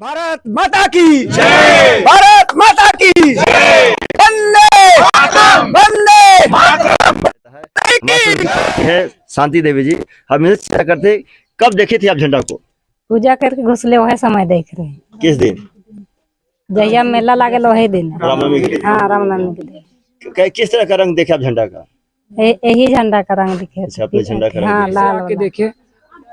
भारत माता की जय। भारत माता की जय। वंदे मातरम। वंदे मातरम। है शांति देवी जी, हम इनसे चर्चा करते कब देखे थे आप झंडा को? पूजा करके घुसले वही समय देख रहे हैं। किस दिन? जहिया मेला लागल वही दिन। रामनवमी के दिन। हाँ, रामनवमी के दिन। किस तरह का रंग देखे आप झंडा का? यही झंडा का रंग दिखे। अच्छा, अपने झंडा का रंग हाँ, देखे। लाल आके वाला। देखे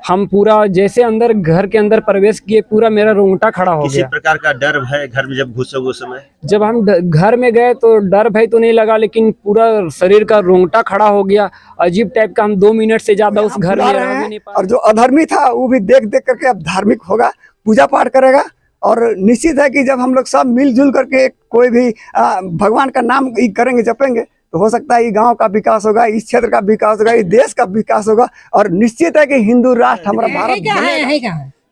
हम पूरा जैसे अंदर घर के अंदर प्रवेश किए, पूरा मेरा रोंगटा खड़ा हो किसी गया। प्रकार का डर है घर में जब घुसे उस समय? जब हम घर में गए तो डर भय तो नहीं लगा, लेकिन पूरा शरीर का रोंगटा खड़ा हो गया। अजीब टाइप का, हम 2 मिनट से ज्यादा उस घर में रह भी नहीं पाए। और जो अधर्मी था वो भी देख देख करके अब धार्मिक होगा, पूजा पाठ करेगा। और निश्चित है कि जब हम लोग सब मिलजुल करके कोई भी भगवान का नाम करेंगे, जपेंगे, तो हो सकता है ये गांव का विकास होगा, इस क्षेत्र का विकास होगा, इस देश का विकास होगा। और निश्चित है कि हिंदू राष्ट्र हमारा भारत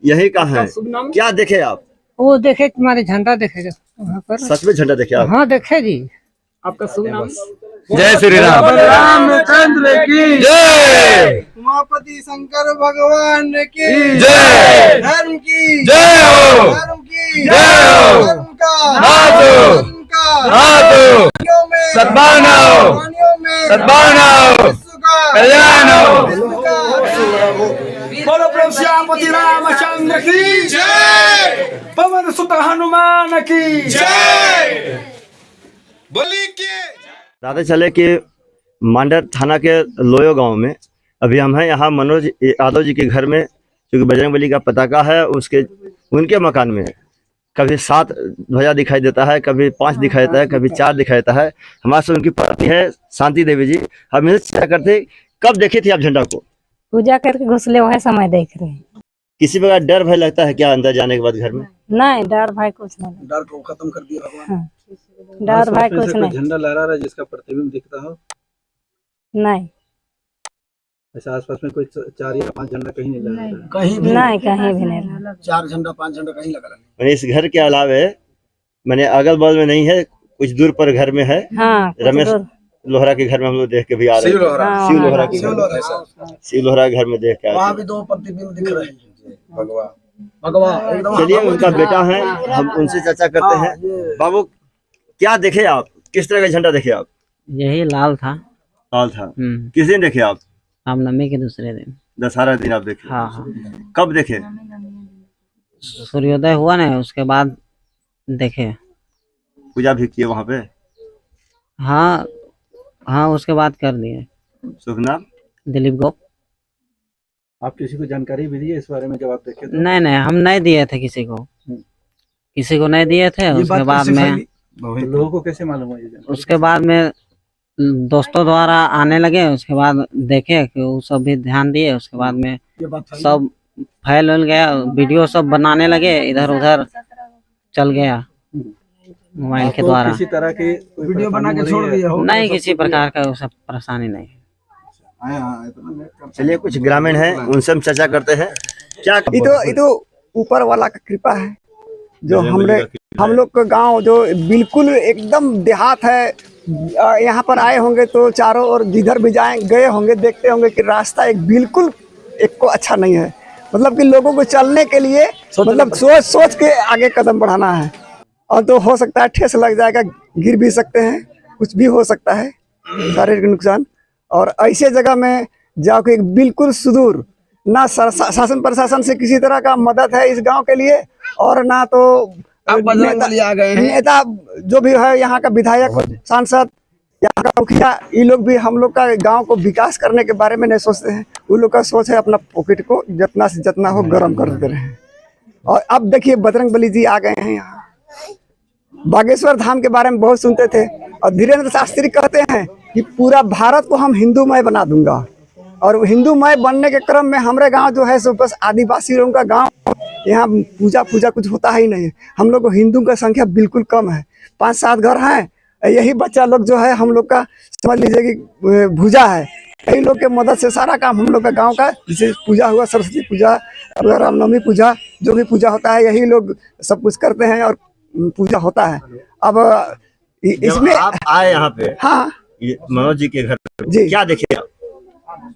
यही का है। क्या देखे आप? वो देखे तुम्हारे झंडा देखेगा वहाँ पर। सच में झंडा देखे आप? हाँ देखे जी। आपका शुभ नाम? जय श्री राम। रामचंद्र की जय। उमापति शंकर भगवान की जय। धर्म की जय हो। धर्म की जय हो। धर्म का हाथों। धर्म का हाथों। वाणियों में सद्भावना हो। वाणियों में सद्भावना हो। विश्व का कल्याण हो। विश्व का बोलो प्रभु श्यामपति रामचंद्र की जय। पवन सुत हनुमान की जय। बोली के दादा चले कि मांडर थाना के लोयो गांव में अभी हम हैं। यहाँ मनोज यादव जी के घर में, क्योंकि बजरंगबली का पताका है उनके मकान में कभी 7 ध्वजा दिखाई देता है, कभी 5 दिखाई देता है, कभी 4 दिखाई देता है। हमारे से उनकी पत्नी है शांति देवी जी, हम इनसे चर्चा करते कब देखे थे आप झंडा को? पूजा करके घुसले वही समय देख रहे हैं। किसी प्रकार डर भय लगता है क्या अंदर जाने के बाद घर में? नहीं, डर भाई कुछ नहीं। डर को खत्म कर दिया भगवान। हाँ, डर भाई कुछ नहीं। झंडा लहरा रहा है जिसका प्रतिबिंब दिखता हो? नहीं, ऐसा आसपास में कोई 4 या 5 झंडा कहीं नहीं लगा रहा है? कहीं भी नहीं, कहीं भी नहीं। 4 झंडा 5 झंडा कहीं लगा नहीं। मैंने इस घर के अलावे मैंने अगल बगल में नहीं है, कुछ दूर पर घर में है। हाँ, कुछ रमेश दूर। लोहरा के घर में हम लोग देख के भी आ रहे हैं। हाँ, शिव लोहरा हाँ, के शिव घर लोहरा सर। शिव लोहरा के घर में देख के आए वहाँ थे। भी 2 प्रतिबिंब दिख रहे हैं। भगवान भगवान एकदम। चलिए उनका बेटा है, हम उनसे चर्चा करते हैं। बाबू क्या देखे आप? किस तरह का झंडा देखे आप? यही लाल था। लाल था। किस दिन देखे आप? रामनवमी के दूसरे दिन। दशहरा दिन आप देखे? हाँ हाँ, कब देखे? सूर्योदय हुआ ना, उसके बाद देखे। पूजा भी किए वहाँ पे? हाँ हाँ, उसके बाद कर दिए। शुभ नाम? दिलीप गोप। आप किसी को जानकारी भी दी है इस बारे में जब आप देखे तो? नहीं नहीं, हम नहीं दिए थे किसी को नहीं दिए थे। उसके बाद में तो लोगों को कैसे मालूम है ये जानकारी? उसके बाद में दोस्तों द्वारा आने लगे। उसके बाद देखे कि वो सब भी ध्यान दिए। उसके बाद में सब फैल गया, वीडियो सब बनाने लगे, इधर उधर चल गया मोबाइल के तो द्वारा। किसी तरह की वीडियो बना के छोड़ दिया हो। नहीं, किसी प्रकार का वो सब परेशानी नहीं। चलिए कुछ ग्रामीण हैं, उनसे हम चर्चा करते हैं। क्या ये तो ऊपर वाला का कृपा है। जो हम लोग का गांव जो बिल्कुल एकदम देहात है। यहाँ पर आए होंगे तो चारों ओर जिधर भी गए होंगे, देखते होंगे कि रास्ता बिल्कुल एक को अच्छा नहीं है। मतलब कि लोगों को चलने के लिए मतलब सोच के आगे कदम बढ़ाना है। और तो हो सकता है ठेस लग जाएगा, गिर भी सकते हैं, कुछ भी हो सकता है, शारीरिक नुकसान। और ऐसे जगह में जाओ कि बिल्कुल सुदूर, ना शासन प्रशासन से किसी तरह का मदद है इस गांव के लिए, और ना तो नेता जो भी है, यहाँ का विधायक, सांसद, यहाँ का मुखिया, ये लोग भी हम लोग का गांव को विकास करने के बारे में नहीं सोचते हैं। उन लोग का सोच है अपना पॉकेट को जितना से जितना हो गर्म करते रहे। और अब देखिए बजरंगबली जी आ गए हैं यहाँ। बागेश्वर धाम के बारे में बहुत सुनते थे, और धीरेन्द्र शास्त्री कहते हैं कि पूरा भारत को हम हिंदूमय बना दूंगा। और हिंदूमय बनने के क्रम में हमारे गांव जो है सो बस आदिवासी लोगों का गांव, यहाँ पूजा कुछ होता ही नहीं है। हम लोग को हिंदू का संख्या बिल्कुल कम है, 5-7 घर हैं। यही बच्चा लोग जो है हम लोग का समझ लीजिए कि भूजा है। यही लोग के मदद से सारा काम हम लोग का गाँव का, जैसे पूजा हुआ, सरस्वती पूजा, रामनवमी पूजा, जो भी पूजा होता है यही लोग सब कुछ करते हैं और पूजा होता है। अब इसमें आप आए यहाँ पे, हाँ मनोज जी के घर पे, जी, क्या देखे आप?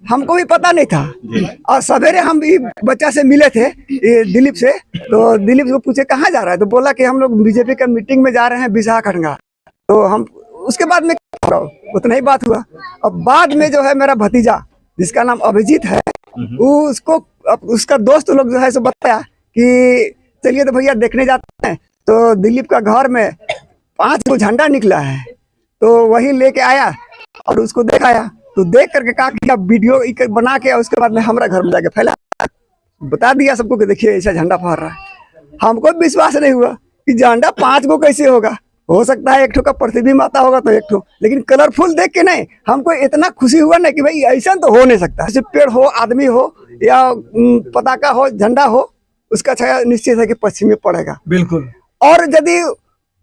हमको भी पता नहीं था। और सवेरे हम भी बच्चा से मिले थे, ये दिलीप से, तो दिलीप को पूछे कहाँ जा रहा है, तो बोला कि हम लोग बीजेपी का मीटिंग में जा रहे हैं विशाखापट्टनम। तो हम उसके बाद में उतना ही बात हुआ। अब बाद में जो है मेरा भतीजा जिसका नाम अभिजीत है, उसको उसका दोस्त लोग जो है सो बताया कि चलिए तो भैया देखने जाते हैं। तो दिलीप का घर में 5 गो झंडा निकला है, तो वही लेके आया और उसको दिखाया। तो देख करके कहा कि अब वीडियो बना के उसके बाद में हमारा घर में जाके फैला बता दिया सबको कि देखिए ऐसा झंडा फहर रहा है। हमको विश्वास नहीं हुआ कि झंडा 5 गो कैसे होगा, हो सकता है एक ठो का प्रतिबिंब आता होगा तो एक ठो, लेकिन कलरफुल देख के नहीं, हमको इतना खुशी हुआ ना कि भाई ऐसा तो हो नहीं सकता। जैसे पेड़ हो, आदमी हो या पताका हो, झंडा हो, उसका छाया निश्चित है कि पश्चिम में पड़ेगा। बिल्कुल। और यदि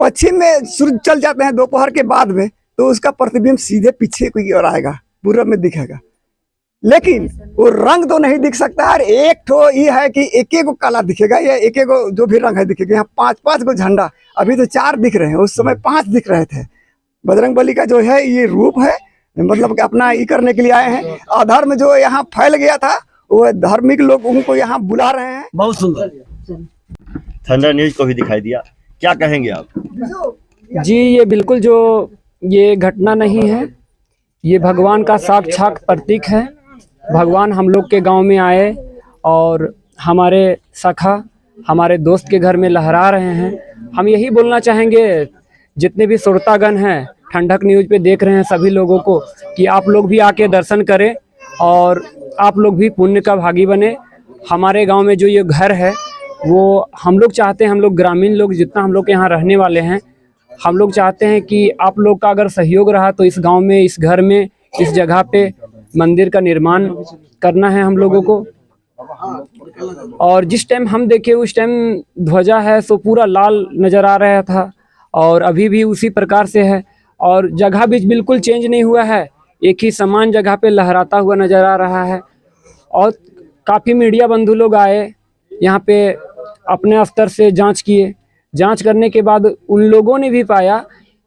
पश्चिम में सूर्य चल जाते हैं दोपहर के बाद में, तो उसका प्रतिबिंब सीधे पीछे की ओर आएगा, पूरब में दिखेगा। लेकिन वो रंग तो नहीं दिख सकता है। एक ठो ये है कि एक एक काला दिखेगा या एक एक जो भी रंग है दिखेगा। यहाँ 5-5 गो झंडा, अभी तो 4 दिख रहे हैं, उस समय 5 दिख रहे थे। बजरंगबली का जो है ये रूप है, मतलब कि अपना ये करने के लिए आए हैं। अधर्म जो यहाँ फैल गया था, वो धार्मिक लोगों को यहाँ बुला रहे हैं। बहुत सुंदर। थंडर न्यूज को भी दिखाई दिया, क्या कहेंगे आप? जी, ये बिल्कुल जो ये घटना नहीं है, ये भगवान का साक्षात प्रतीक है। भगवान हम लोग के गांव में आए और हमारे सखा, हमारे दोस्त के घर में लहरा रहे हैं। हम यही बोलना चाहेंगे जितने भी श्रोतागण हैं, ठंडक न्यूज पे देख रहे हैं सभी लोगों को, कि आप लोग भी आके दर्शन करें और आप लोग भी पुण्य का भागी बने। हमारे गांव में जो ये घर है वो हम लोग चाहते हैं, हम लोग ग्रामीण लोग जितना हम लोग के यहाँ रहने वाले हैं, हम लोग चाहते हैं कि आप लोग का अगर सहयोग रहा तो इस गांव में, इस घर में, इस जगह पे मंदिर का निर्माण करना है हम लोगों को। और जिस टाइम हम देखे उस टाइम ध्वजा है सो पूरा लाल नज़र आ रहा था और अभी भी उसी प्रकार से है और जगह भी बिल्कुल चेंज नहीं हुआ है, एक ही समान जगह पे लहराता हुआ नज़र आ रहा है। और काफ़ी मीडिया बंधु लोग आए यहाँ पे, अपने स्तर से जांच किए। जांच करने के बाद उन लोगों ने भी पाया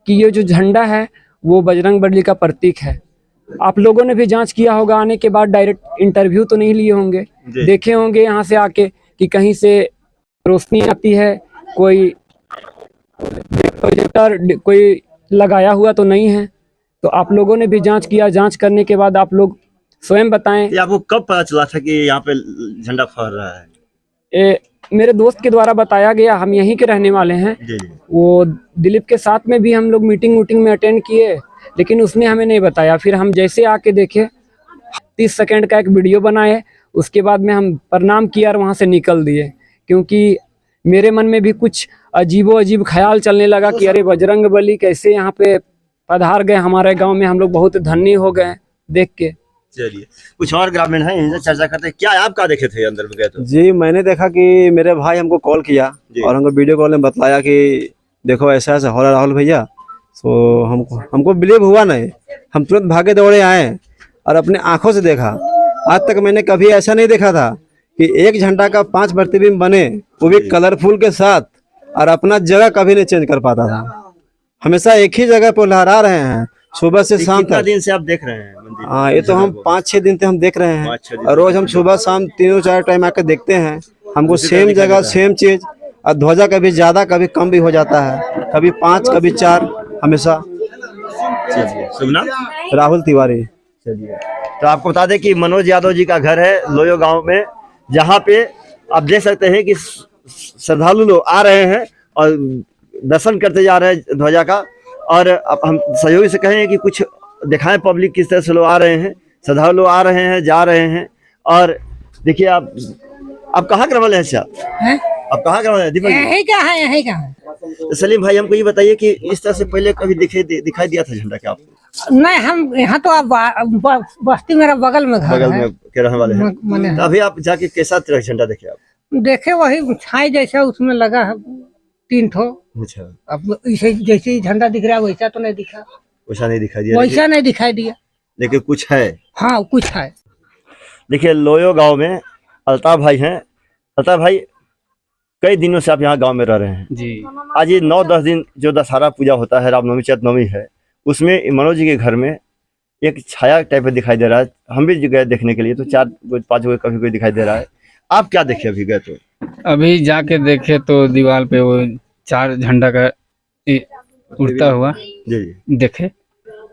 कि ये जो झंडा है वो बजरंगबली का प्रतीक है। आप लोगों ने भी जांच किया होगा, आने के बाद डायरेक्ट इंटरव्यू तो नहीं लिए होंगे, देखे होंगे यहाँ से आके कि कहीं से रोशनी आती है, कोई प्रोजेक्टर कोई लगाया हुआ तो नहीं है। तो आप लोगों ने भी जांच किया, जांच करने के बाद आप लोग स्वयं बताएं। ये आपको कब पता चला था कि यहाँ पे झंडा फहर रहा है? मेरे दोस्त के द्वारा बताया गया, हम यहीं के रहने वाले हैं। वो दिलीप के साथ में भी हम लोग मीटिंग में अटेंड किए, लेकिन उसने हमें नहीं बताया। फिर हम जैसे आके देखे, 30 सेकंड का एक वीडियो बनाए, उसके बाद में हम प्रणाम किया और वहाँ से निकल दिए। क्योंकि मेरे मन में भी कुछ अजीब ख्याल चलने लगा कि अरे बजरंगबली कैसे यहाँ पे पधार गए हमारे गाँव में, हम लोग बहुत धन्य हो गए देख के। चलिए, कुछ और ग्रामीण हैं, इनसे चर्चा करते हैं। क्या आप क्या देखे थे अंदर में गए तो? जी, मैंने देखा कि मेरे भाई हमको कॉल किया और हमको वीडियो कॉल में बतलाया कि देखो ऐसा ऐसा हो रहा राहुल भैया। तो हमको बिलीव हुआ नहीं, हम तुरंत भागे दौड़े आए और अपने आंखों से देखा। आज तक मैंने कभी ऐसा नहीं देखा था कि एक झंडा का 5 प्रतिबिंब बने, वो भी कलरफुल के साथ, और अपना जगह कभी नहीं चेंज कर पाता था। हमेशा एक ही जगह पर लहरा रहे हैं सुबह से शाम तक। दिन से आप देख रहे हैं मंदिर? हाँ, ये तो हम 5-6 दिन से हम देख रहे हैं और रोज हम सुबह शाम 3-4 टाइम आकर देखते हैं। हमको सेम जगह सेम चीज, और ध्वजा कभी ज्यादा कभी कम भी हो जाता है, कभी 5 कभी 4, हमेशा। शुभ नाम? राहुल तिवारी। चलिए, तो आपको बता दें कि मनोज यादव जी का घर है लोयो गांव में, जहां पे आप देख सकते हैं कि श्रद्धालु लोग आ रहे हैं और दर्शन करते जा रहे हैं ध्वजा का। और अब हम सहयोगी से कहें कि कुछ दिखाएं पब्लिक किस तरह से लोग आ रहे हैं, श्रद्धालु लोग आ रहे हैं, जा रहे हैं। और देखिए, आप कहाँ के वाले हैं? आप कहाँ के वाले हैं? दीपक यही का है, यही का है। तो सलीम भाई, हमको ये बताइए कि इस तरह से पहले कभी दिखाई दिया था झंडा क्या आपको? नहीं, हम यहाँ तो अब बस्ती मेरा बगल में घर बगल है। में के रहने वाले हैं। तो अभी आप जाके कैसा तरह झंडा देखे आप? देखे वही छाई जैसा उसमें लगा है 3 ठो। अच्छा, अब इसे जैसे झंडा दिख रहा है वैसा तो नहीं दिखा, वैसा नहीं दिखाई दिया, वैसा नहीं दिखाई दिया, लेकिन कुछ है। हाँ, कुछ है। देखिए, लोयो गांव में अल्ताफ भाई हैं। अल्ताफ भाई, कई दिनों से आप यहाँ गांव में रह रहे हैं जी। आज ये 9-10 दिन जो दशहरा पूजा होता है, रामनवमी चैतनवमी है, उसमें मनोज जी के घर में एक छाया टाइप में दिखाई दे रहा है। हम भी गए देखने के लिए तो 4-5 कभी कोई दिखाई दे रहा है। आप क्या देखे अभी गए तो? अभी जाके देखे तो दीवार पे वो 4 झंडा का उड़ता हुआ जी जी। देखे,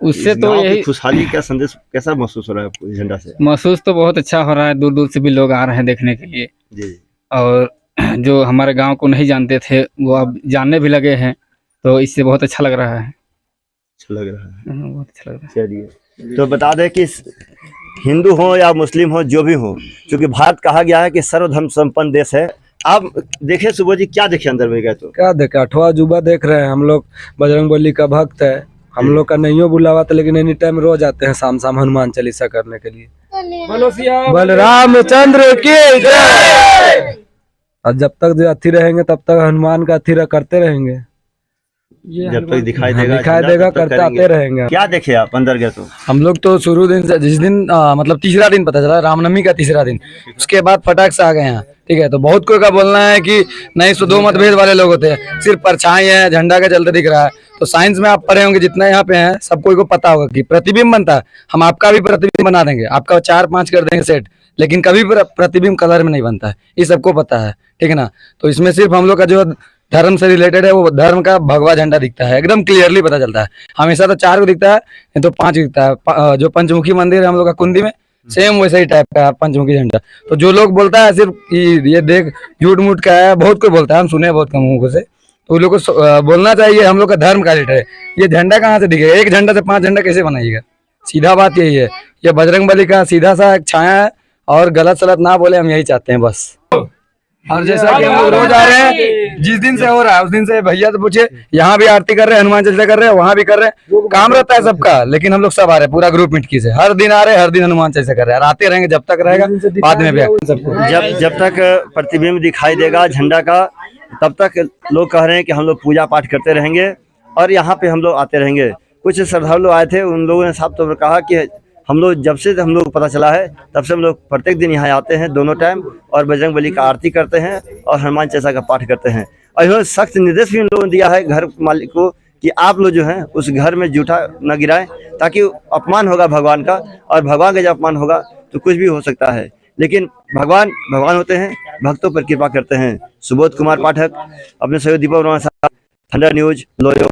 उससे इस तो गाँव की यही खुशहाली का संदेश कैसा महसूस हो रहा है आपको इस झंडा से? महसूस तो बहुत अच्छा हो रहा है। दूर दूर से भी लोग आ रहे हैं देखने के लिए, जी और जो हमारे गांव को नहीं जानते थे वो अब जानने भी लगे हैं, तो इससे बहुत अच्छा लग रहा है। अच्छा लग रहा है। बहुत अच्छा लग रहा है। चलिए, तो बता दें कि हिंदू हो या मुस्लिम हो, जो भी हो, क्योंकि भारत कहा गया है कि सर्वधर्म संपन्न देश है। आप देखे सुबह जी, क्या देखे अंदर में गए तो? क्या देखे, 8वां अजूबा देख रहे हैं हम लोग। बजरंगबली का भक्त है हम लोग का, नहीं हो बुलावा था, लेकिन एनी टाइम रोज आते हैं शाम शाम हनुमान चालीसा करने के लिए। बलरामचंद्र की जय। और जब तक जो अथी रहेंगे तब तक हनुमान का अथी करते रहेंगे, जब तक दिखाई देगा करते आते रहेंगे। क्या देखे आप अंदर गए तो? हम लोग तो शुरू दिन से, जिस दिन मतलब तीसरा दिन पता चला, रामनवमी का तीसरा दिन, उसके बाद फटाक से आ गए हैं। ठीक है, तो बहुत कोई का बोलना है कि नहीं, सो 2 मतभेद वाले लोग होते हैं, सिर्फ परछाई है, झंडा के चलते दिख रहा है। तो साइंस में आप पढ़े होंगे, जितना यहाँ पे हैं सब कोई को पता होगा कि प्रतिबिंब बनता है। हम आपका भी प्रतिबिंब बना देंगे, आपका 4-5 कर देंगे सेट, लेकिन कभी प्रतिबिंब कलर में नहीं बनता है, ये सबको पता है। ठीक है ना, तो इसमें सिर्फ हम लोग का जो धर्म से रिलेटेड है, वो धर्म का भगवा झंडा दिखता है, एकदम क्लियरली पता चलता है। हमेशा तो 4 को दिखता है, नहीं तो 5 दिखता है। जो पंचमुखी मंदिर है हम लोग का कुंदी में, सेम वैसे ही टाइप का पंचमुखी झंडा। तो जो लोग बोलता है सिर्फ ये देख झूठ मूठ का है, बहुत कोई बोलता है, हम सुने बहुत कम मुंह से, तो उन लोग को बोलना चाहिए हम लोग का धर्म का रिलेटेड है। ये झंडा कहाँ से दिखेगा? एक झंडा से 5 झंडा कैसे बनाइएगा? सीधा बात यही है, ये बजरंगबली का सीधा सा एक छाया है, और गलत सलत ना बोले, हम यही चाहते हैं बस। और जैसा कि हम लोग रोज आ रहे हैं, जिस दिन से हो रहा है उस दिन से भैया से पूछे, यहाँ भी आरती कर रहे हैं, हनुमान चालीसा कर रहे हैं, वहाँ भी कर रहे हैं, काम रहता है सबका, लेकिन हम लोग सब आ रहे हैं, पूरा ग्रुप मिटकी से, हर दिन आ रहे हैं, हर दिन हनुमान चालीसा कर रहे हैं, और आते रहेंगे जब तक रहेगा, बाद में भी सबको। जब तक प्रतिबिंब दिखाई देगा झंडा का, तब तक लोग कह रहे हैं कि हम लोग पूजा पाठ करते रहेंगे और यहाँ पे हम लोग आते रहेंगे। कुछ श्रद्धालु लोग आए थे, उन लोगों ने साफ तौर पर कहा कि हम लोग जब से हम लोग पता चला है तब से हम लोग प्रत्येक दिन यहाँ आते हैं, दोनों टाइम, और बजरंगबली का आरती करते हैं और हनुमान चालीसा का पाठ करते हैं। और इन्होंने सख्त निर्देश भी इन लोगों ने दिया है घर मालिक को कि आप लोग जो हैं उस घर में जूठा न गिराएं, ताकि अपमान होगा भगवान का, और भगवान का जब अपमान होगा तो कुछ भी हो सकता है। लेकिन भगवान भगवान होते हैं, भक्तों पर कृपा करते हैं। सुबोध कुमार पाठक, अपने सहयोगी दीपक वर्मा के साथ, थंडर न्यूज, लोयो।